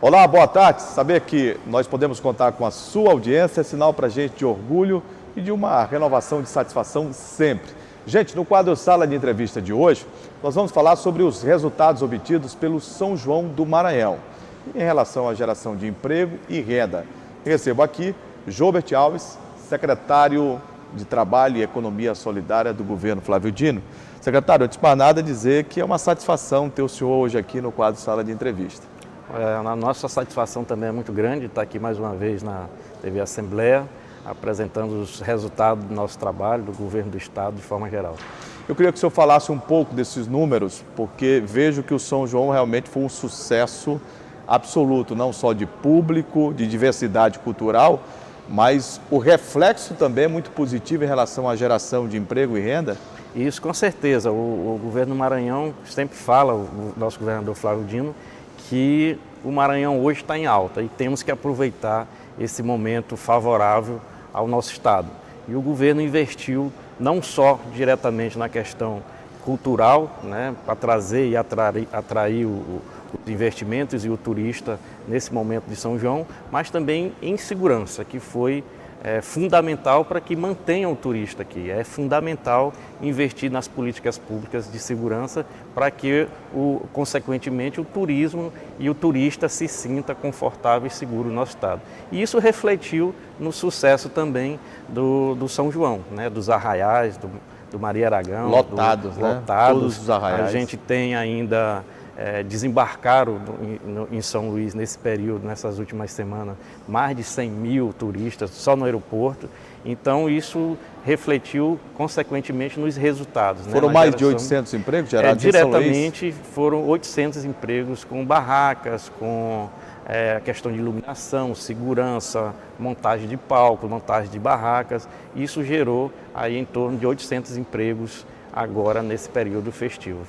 Olá, boa tarde. Saber que nós podemos contar com a sua audiência é sinal para a gente de orgulho e de uma renovação de satisfação sempre. Gente, no quadro Sala de Entrevista de hoje, nós vamos falar sobre os resultados obtidos pelo São João do Maranhão em relação à geração de emprego e renda. Recebo aqui Joubert Alves, secretário de Trabalho e Economia Solidária do governo Flávio Dino. Secretário, antes de mais nada, dizer que é uma satisfação ter o senhor hoje aqui no quadro Sala de Entrevista. A nossa satisfação também é muito grande estar aqui mais uma vez na TV Assembleia, apresentando os resultados do nosso trabalho, do governo do Estado, de forma geral. Eu queria que o senhor falasse um pouco desses números, porque vejo que o São João realmente foi um sucesso absoluto, não só de público, de diversidade cultural, mas o reflexo também é muito positivo em relação à geração de emprego e renda. Isso, com certeza. O governo do Maranhão sempre fala, o nosso governador Flávio Dino, que o Maranhão hoje está em alta e temos que aproveitar esse momento favorável ao nosso Estado. E o governo investiu não só diretamente na questão cultural, né, para trazer e atrair os investimentos e o turista nesse momento de São João, mas também em segurança, que foi fundamental para que mantenham o turista aqui. É fundamental investir nas políticas públicas de segurança para que, consequentemente, o turismo e o turista se sinta confortável e seguro no nosso estado. E isso refletiu no sucesso também do São João, né? Dos arraiais, do Maria Aragão. Lotados, né? Todos os arraiais. A gente tem ainda... desembarcaram em São Luís nesse período, nessas últimas semanas, mais de 100 mil turistas só no aeroporto. Então isso refletiu consequentemente nos resultados. Foram mais de 800 empregos gerados em São Luís? Diretamente foram 800 empregos com barracas, com a questão de iluminação, segurança, montagem de palco, montagem de barracas. Isso gerou aí em torno de 800 empregos agora nesse período festivo.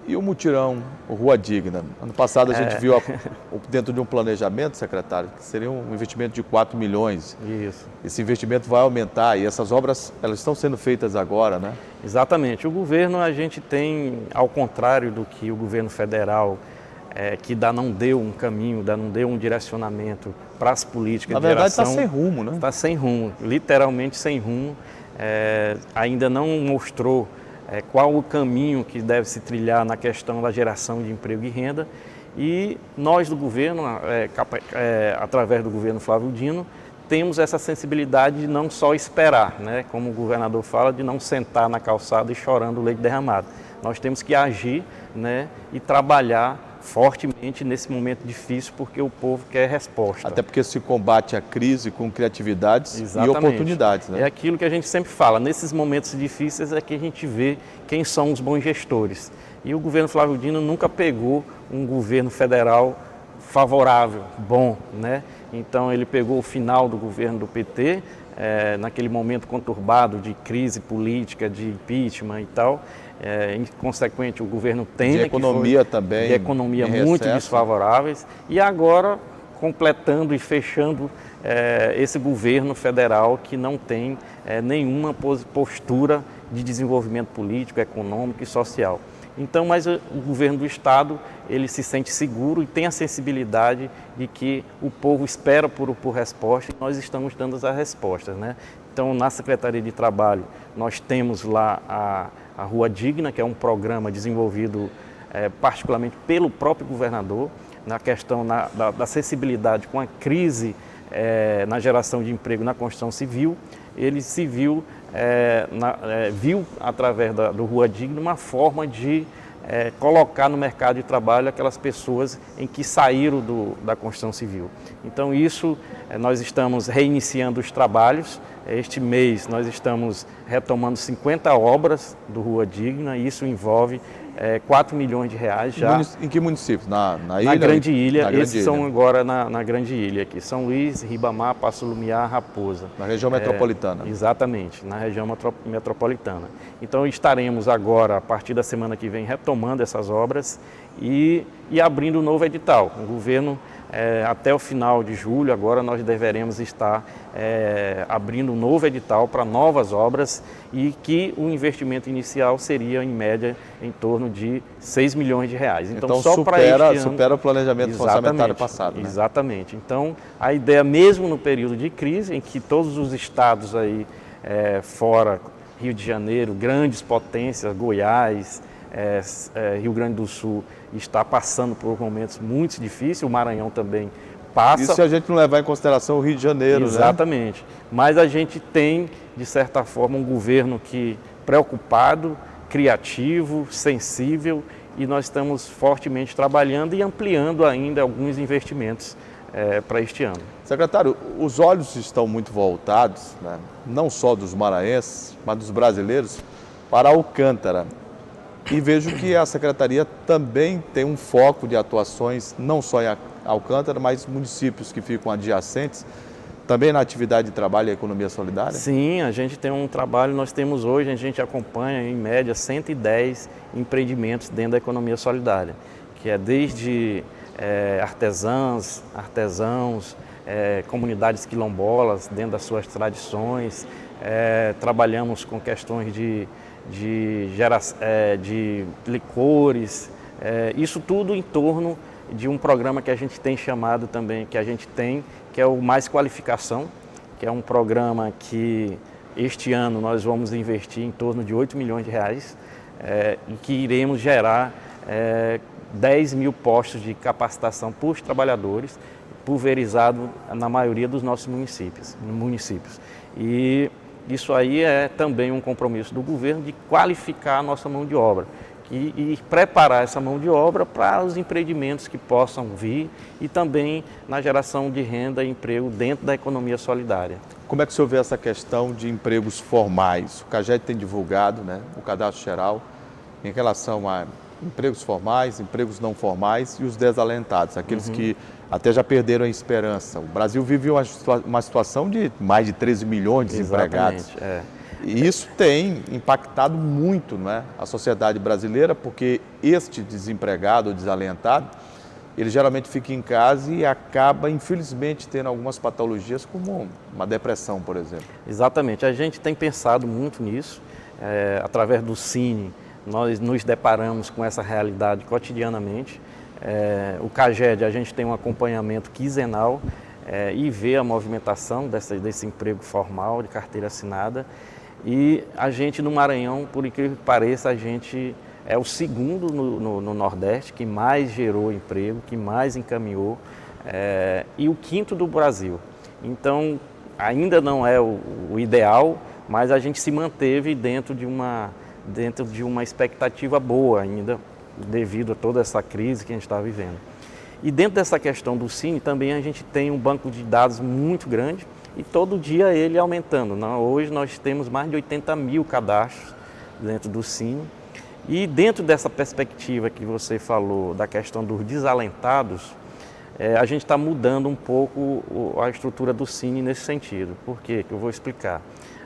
E o mutirão, o Rua Digna? Ano passado a gente viu dentro de um planejamento, secretário, que seria um investimento de 4 milhões. Isso. Esse investimento vai aumentar e essas obras, elas estão sendo feitas agora, né? Exatamente. O governo, a gente tem, ao contrário do que o governo federal, que não deu um caminho, não deu um direcionamento para as políticas de geração. Na verdade está sem rumo, né? Está sem rumo, literalmente sem rumo. Ainda não mostrou qual o caminho que deve se trilhar na questão da geração de emprego e renda. E nós do governo, através do governo Flávio Dino, temos essa sensibilidade de não só esperar, né? Como o governador fala, de não sentar na calçada e chorando o leite derramado. Nós temos que agir, né? E trabalhar fortemente nesse momento difícil, porque o povo quer resposta. Até porque se combate a crise com criatividades Exatamente. E oportunidades, né? É aquilo que a gente sempre fala, nesses momentos difíceis é que a gente vê quem são os bons gestores. E o governo Flávio Dino nunca pegou um governo federal favorável, bom, né? Então ele pegou o final do governo do PT, naquele momento conturbado de crise política, de impeachment e tal. Consequente, o governo Temer, de economia também, de economia muito desfavoráveis, e agora completando e fechando esse governo federal que não tem nenhuma postura de desenvolvimento político, econômico e social. Então, mas o governo do Estado, ele se sente seguro e tem a sensibilidade de que o povo espera por resposta e nós estamos dando as respostas, né? Então, na Secretaria de Trabalho, nós temos lá a Rua Digna, que é um programa desenvolvido particularmente pelo próprio governador, na questão da sensibilidade com a crise na geração de emprego na construção civil. Ele se viu, viu através do Rua Digna uma forma de colocar no mercado de trabalho aquelas pessoas em que saíram da construção civil. Então isso, nós estamos reiniciando os trabalhos. Este mês nós estamos retomando 50 obras do Rua Digna, e isso envolve 4 milhões de reais já. Em que município? Na ilha? Na Grande Ilha. Na Grande Esses Ilha. São agora na Grande Ilha aqui. São Luís, Ribamar, Passo Lumiar, Raposa. Na região metropolitana. Exatamente, na região metropolitana. Então estaremos agora, a partir da semana que vem, retomando essas obras e abrindo um novo edital. O governo até o final de julho, agora nós deveremos estar abrindo um novo edital para novas obras e que o investimento inicial seria, em média, em torno de 6 milhões de reais. Então só supera o planejamento orçamentário passado, né? Exatamente. Então, a ideia, mesmo no período de crise, em que todos os estados aí fora Rio de Janeiro, grandes potências, Goiás, Rio Grande do Sul, está passando por momentos muito difíceis, o Maranhão também passa. Isso se a gente não levar em consideração o Rio de Janeiro, exatamente, né? Mas a gente tem, de certa forma, um governo que preocupado, criativo, sensível, e nós estamos fortemente trabalhando e ampliando ainda alguns investimentos para este ano. Secretário, os olhos estão muito voltados, né, não só dos maranhenses, mas dos brasileiros, para Alcântara. E vejo que a Secretaria também tem um foco de atuações, não só em Alcântara, mas municípios que ficam adjacentes, também na atividade de trabalho e economia solidária? Sim, a gente tem um trabalho, nós temos hoje, a gente acompanha em média 110 empreendimentos dentro da economia solidária, que é desde artesãos, comunidades quilombolas dentro das suas tradições, trabalhamos com questões de licores, isso tudo em torno de um programa que a gente tem chamado também, que é o Mais Qualificação, que é um programa que este ano nós vamos investir em torno de 8 milhões de reais e que iremos gerar 10 mil postos de capacitação para os trabalhadores, pulverizado na maioria dos nossos municípios. E isso aí é também um compromisso do governo de qualificar a nossa mão de obra e preparar essa mão de obra para os empreendimentos que possam vir e também na geração de renda e emprego dentro da economia solidária. Como é que o senhor vê essa questão de empregos formais? O CAGED tem divulgado, né, o cadastro geral em relação a empregos formais, empregos não formais e os desalentados, aqueles que até já perderam a esperança. O Brasil vive uma situação de mais de 13 milhões de desempregados. E isso tem impactado muito, não é, a sociedade brasileira, porque este desempregado ou desalentado, ele geralmente fica em casa e acaba, infelizmente, tendo algumas patologias, como uma depressão, por exemplo. Exatamente. A gente tem pensado muito nisso, através do Cine, nós nos deparamos com essa realidade cotidianamente. O CAGED, a gente tem um acompanhamento quinzenal e vê a movimentação desse emprego formal, de carteira assinada. E a gente no Maranhão, por incrível que pareça, a gente é o segundo no Nordeste que mais gerou emprego, que mais encaminhou, e o quinto do Brasil. Então, ainda não é o ideal, mas a gente se manteve dentro de uma expectativa boa ainda, devido a toda essa crise que a gente está vivendo. E dentro dessa questão do Cine, também a gente tem um banco de dados muito grande e todo dia ele aumentando. Hoje nós temos mais de 80 mil cadastros dentro do Cine. E dentro dessa perspectiva que você falou, da questão dos desalentados, a gente está mudando um pouco a estrutura do Cine nesse sentido. Por quê? Que eu vou explicar.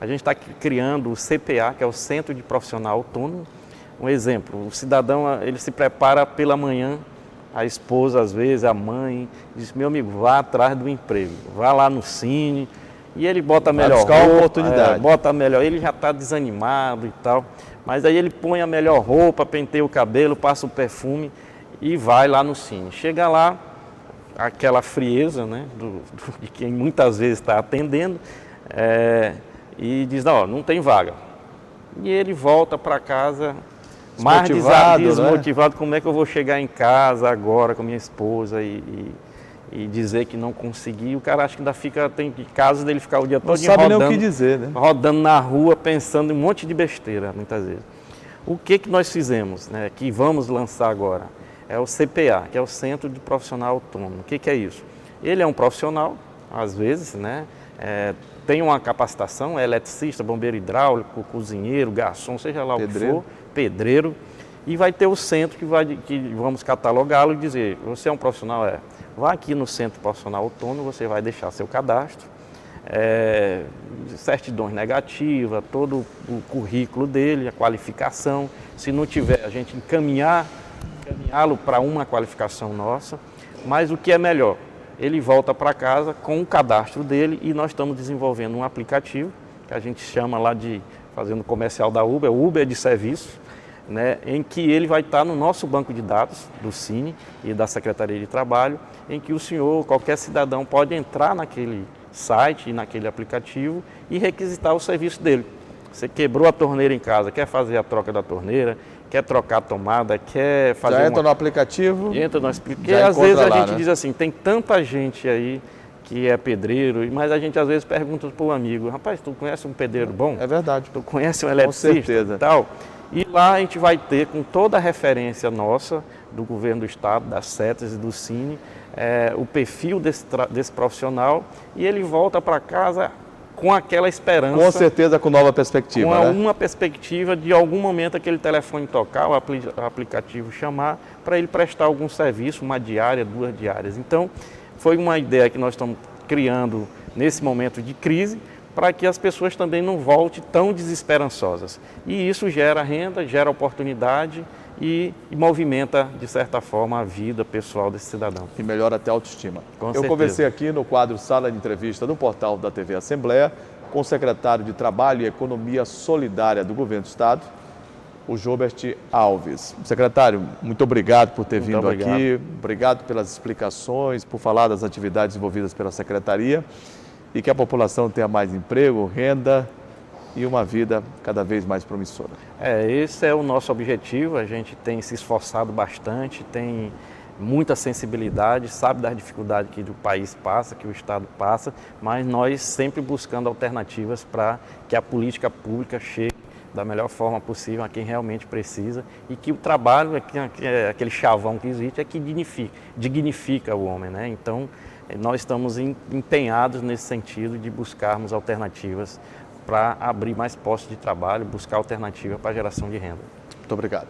A gente está criando o CPA, que é o Centro de Profissional Autônomo. Um exemplo, o cidadão ele se prepara pela manhã, a esposa às vezes, a mãe, diz, meu amigo, vá atrás do emprego, vá lá no Cine, e ele bota a melhor roupa, uma oportunidade. Bota a melhor, ele já está desanimado e tal, mas aí ele põe a melhor roupa, penteia o cabelo, passa o perfume e vai lá no Cine. Chega lá, aquela frieza, né, de quem muitas vezes está atendendo, e diz, não tem vaga. E ele volta para casa mais desmotivado, né? Como é que eu vou chegar em casa agora com minha esposa e dizer que não consegui? O cara acha que ainda tem casos dele ficar o dia todo rodando, nem o que dizer, né? Rodando na rua, pensando em um monte de besteira, muitas vezes. O que nós fizemos, né, que vamos lançar agora? É o CPA, que é o Centro de Profissional Autônomo. O que é isso? Ele é um profissional, às vezes, né? Tem uma capacitação, é eletricista, bombeiro hidráulico, cozinheiro, garçom, seja lá o que for, pedreiro, e vai ter o centro que vamos catalogá-lo e dizer, você é um profissional? Vá aqui no Centro Profissional Autônomo, você vai deixar seu cadastro, certidões negativas, todo o currículo dele, a qualificação, se não tiver, a gente encaminhá-lo para uma qualificação nossa, mas o que é melhor? ele volta para casa com o cadastro dele e nós estamos desenvolvendo um aplicativo que a gente chama lá de, fazendo comercial da Uber, o Uber de serviço, né, em que ele vai estar no nosso banco de dados do Cine e da Secretaria de Trabalho, em que o senhor, qualquer cidadão, pode entrar naquele site e naquele aplicativo e requisitar o serviço dele. Você quebrou a torneira em casa, quer fazer a troca da torneira, quer trocar a tomada, quer fazer Já entra no aplicativo? Entra no aplicativo. Porque às vezes a gente diz assim, tem tanta gente aí que é pedreiro, mas a gente às vezes pergunta para o amigo, rapaz, tu conhece um pedreiro bom? É verdade. Tu conhece um eletricista e tal? E lá a gente vai ter, com toda a referência nossa, do governo do estado, das setas e do Cine, o perfil desse profissional, e ele volta para casa com aquela esperança. Com certeza com nova perspectiva, com uma perspectiva de algum momento aquele telefone tocar, o aplicativo chamar, para ele prestar algum serviço, uma diária, 2 diárias. Então, foi uma ideia que nós estamos criando nesse momento de crise, para que as pessoas também não voltem tão desesperançosas. E isso gera renda, gera oportunidade e movimenta, de certa forma, a vida pessoal desse cidadão. E melhora até a autoestima. Com Eu certeza. Conversei aqui no quadro Sala de Entrevista do portal da TV Assembleia com o secretário de Trabalho e Economia Solidária do Governo do Estado, o Jobert Alves. Secretário, muito obrigado por ter vindo aqui, obrigado pelas explicações, por falar das atividades envolvidas pela Secretaria e que a população tenha mais emprego, renda e uma vida cada vez mais promissora. Esse é o nosso objetivo, a gente tem se esforçado bastante, tem muita sensibilidade, sabe das dificuldades que o país passa, que o Estado passa, mas nós sempre buscando alternativas para que a política pública chegue da melhor forma possível a quem realmente precisa e que o trabalho, aquele chavão que existe, é que dignifica o homem, né? Então, nós estamos empenhados nesse sentido de buscarmos alternativas para abrir mais postos de trabalho, buscar alternativa para a geração de renda. Muito obrigado.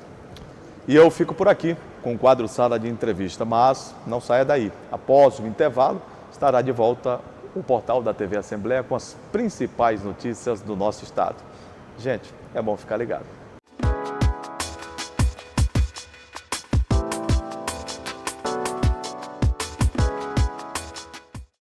E eu fico por aqui com o quadro Sala de Entrevista, mas não saia daí. Após o intervalo, estará de volta o portal da TV Assembleia com as principais notícias do nosso estado. Gente, é bom ficar ligado.